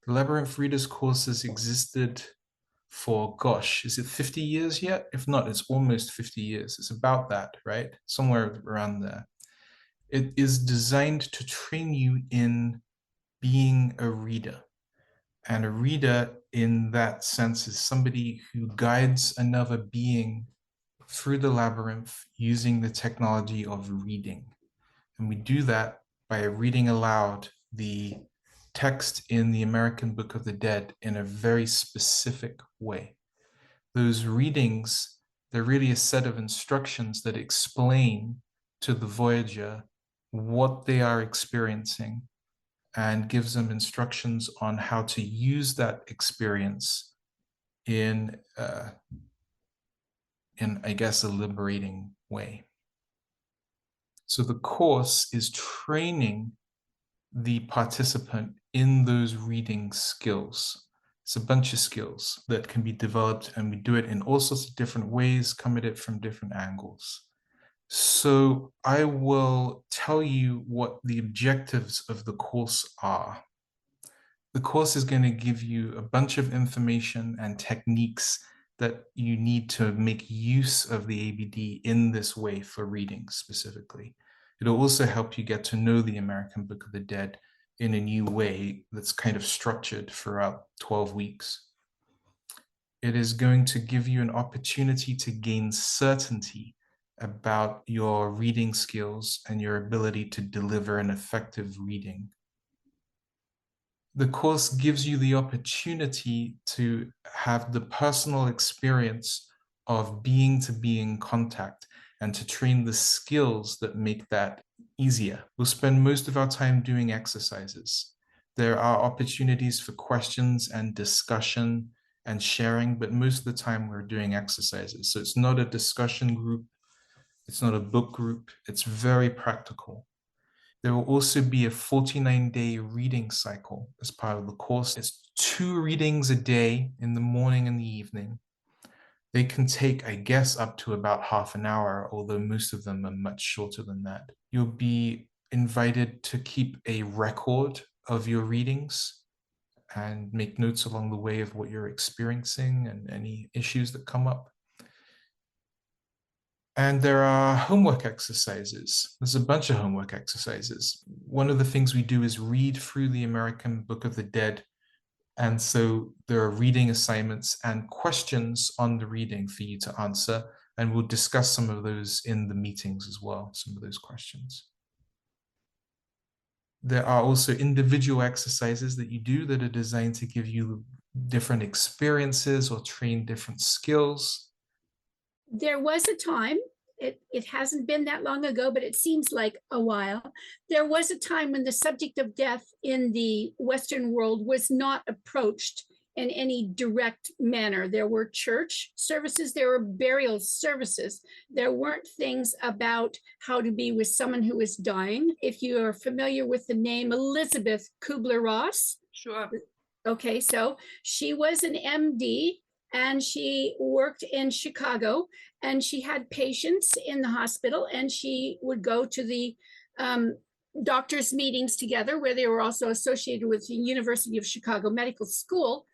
The Labyrinth Readers Course has existed for, gosh, is it 50 years yet? If not, it's almost 50 years. It's about that, right? Somewhere around there. It is designed to train you in being a reader. And a reader, in that sense, is somebody who guides another being through the labyrinth using the technology of reading. And we do that by reading aloud the text in the American Book of the Dead in a very specific way. Those readings, they're really a set of instructions that explain to the Voyager what they are experiencing and gives them instructions on how to use that experience in, I guess, a liberating way. So the course is training the participant in those reading skills. It's a bunch of skills that can be developed, and we do it in all sorts of different ways, come at it from different angles. So I will tell you what the objectives of the course are. The course is going to give you a bunch of information and techniques that you need to make use of the ABD in this way for reading specifically. It'll also help you get to know the American Book of the Dead in a new way that's kind of structured throughout 12 weeks. It is going to give you an opportunity to gain certainty about your reading skills and your ability to deliver an effective reading. The course gives you the opportunity to have the personal experience of being to being contact and to train the skills that make that easier. We'll spend most of our time doing exercises. There are opportunities for questions and discussion and sharing, but most of the time we're doing exercises. So it's not a discussion group, it's not a book group, it's very practical. There will also be a 49-day reading cycle as part of the course. It's 2 readings a day in the morning and the evening. They can take, I guess, up to about half an hour, although most of them are much shorter than that. You'll be invited to keep a record of your readings and make notes along the way of what you're experiencing and any issues that come up. And there are homework exercises. There's a bunch of homework exercises. One of the things we do is read through the American Book of the Dead. And so there are reading assignments and questions on the reading for you to answer. And we'll discuss some of those in the meetings as well, some of those questions. There are also individual exercises that you do that are designed to give you different experiences or train different skills. There was a time, it hasn't been that long ago, but it seems like a while. There was a time when the subject of death in the Western world was not approached in any direct manner. There were church services, there were burial services. There weren't things about how to be with someone who is dying. If you are familiar with the name Elizabeth Kubler-Ross. Sure. Okay, so she was an MD and she worked in Chicago, and she had patients in the hospital, and she would go to the doctors' meetings together, where they were also associated with the University of Chicago Medical School.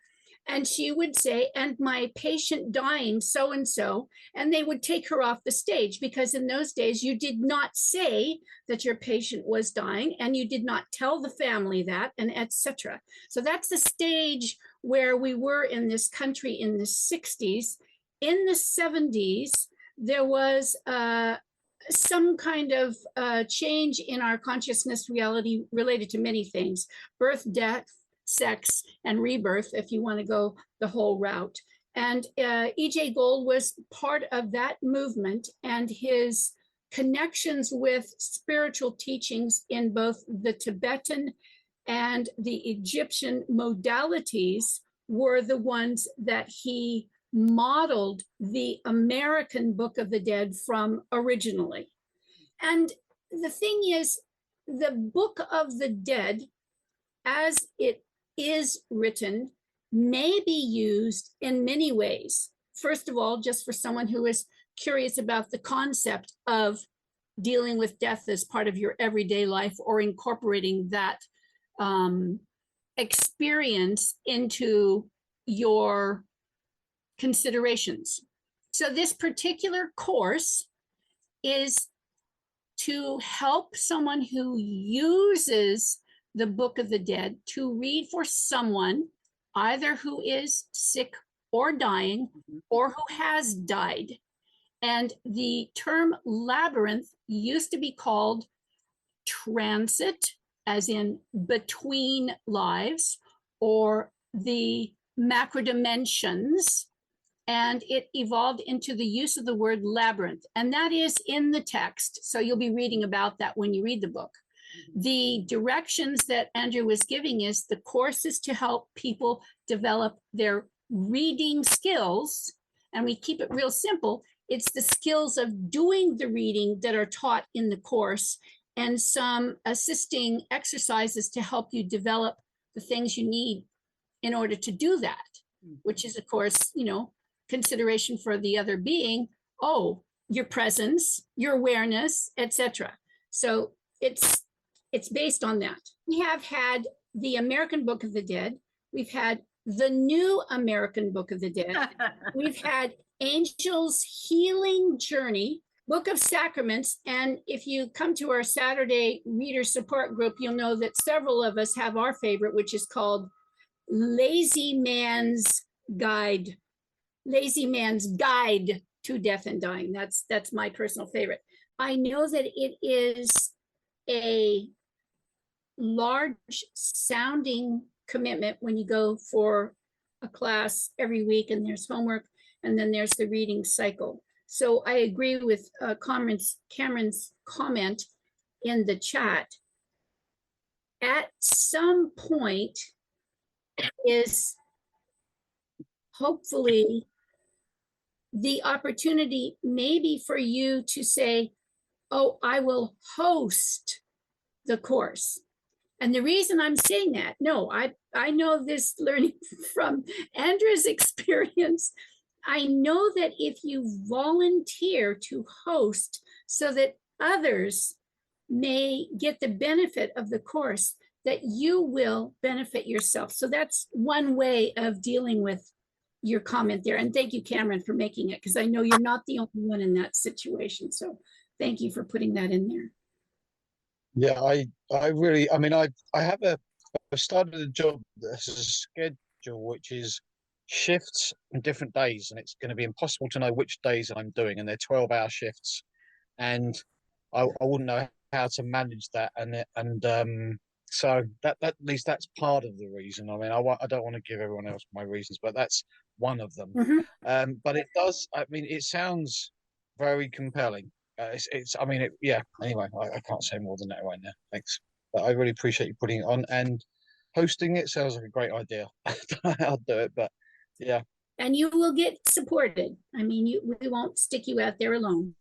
And she would say, and my patient dying so-and-so, and they would take her off the stage, because in those days you did not say that your patient was dying, and you did not tell the family that, and etc. So that's the stage where we were in this country in the 60s. In the 70s, there was some kind of change in our consciousness reality related to many things: birth, death, sex, and rebirth, if you want to go the whole route. And E.J. Gold was part of that movement, and his connections with spiritual teachings in both the Tibetan and the Egyptian modalities were the ones that he modeled the American Book of the Dead from originally. And the thing is, the Book of the Dead, as it is written, may be used in many ways. First of all, just for someone who is curious about the concept of dealing with death as part of your everyday life, or incorporating that experience into your considerations. So this particular course is to help someone who uses the Book of the Dead to read for someone either who is sick or dying or who has died. And the term labyrinth used to be called transit, as in between lives, or the macro dimensions. And it evolved into the use of the word labyrinth. And that is in the text. So you'll be reading about that when you read the book. The directions that Andrew was giving is the course is to help people develop their reading skills. And we keep it real simple. It's the skills of doing the reading that are taught in the course, and some assisting exercises to help you develop the things you need in order to do that, which is, of course, consideration for the other being, your presence, your awareness, etc. So it's based on that. We have had the American Book of the Dead. We've had the New American Book of the Dead. We've had Angel's Healing Journey, Book of Sacraments. And if you come to our Saturday reader support group, you'll know that several of us have our favorite, which is called Lazy Man's Guide to Death and Dying. That's my personal favorite. I know that it is a large sounding commitment when you go for a class every week, and there's homework, and then there's the reading cycle. So I agree with Cameron's comment in the chat. At some point is hopefully the opportunity maybe for you to say, I will host the course. And the reason I'm saying that, I know this learning from Andrew's experience. I know that if you volunteer to host so that others may get the benefit of the course, that you will benefit yourself. So that's one way of dealing with your comment there. And thank you, Cameron, for making it, because I know you're not the only one in that situation. So thank you for putting that in there. Yeah, I really, I've started a job that's a schedule, which is shifts and different days, and it's going to be impossible to know which days I'm doing, and they're 12-hour shifts, and I wouldn't know how to manage that, so that at least that's part of the reason. I don't want to give everyone else my reasons, but that's one of them. Mm-hmm. But it does, it sounds very compelling. Yeah. Anyway, I can't say more than that right now. Thanks, but I really appreciate you putting it on, and hosting it sounds like a great idea. I'll do it, but yeah. And you will get supported. We won't stick you out there alone.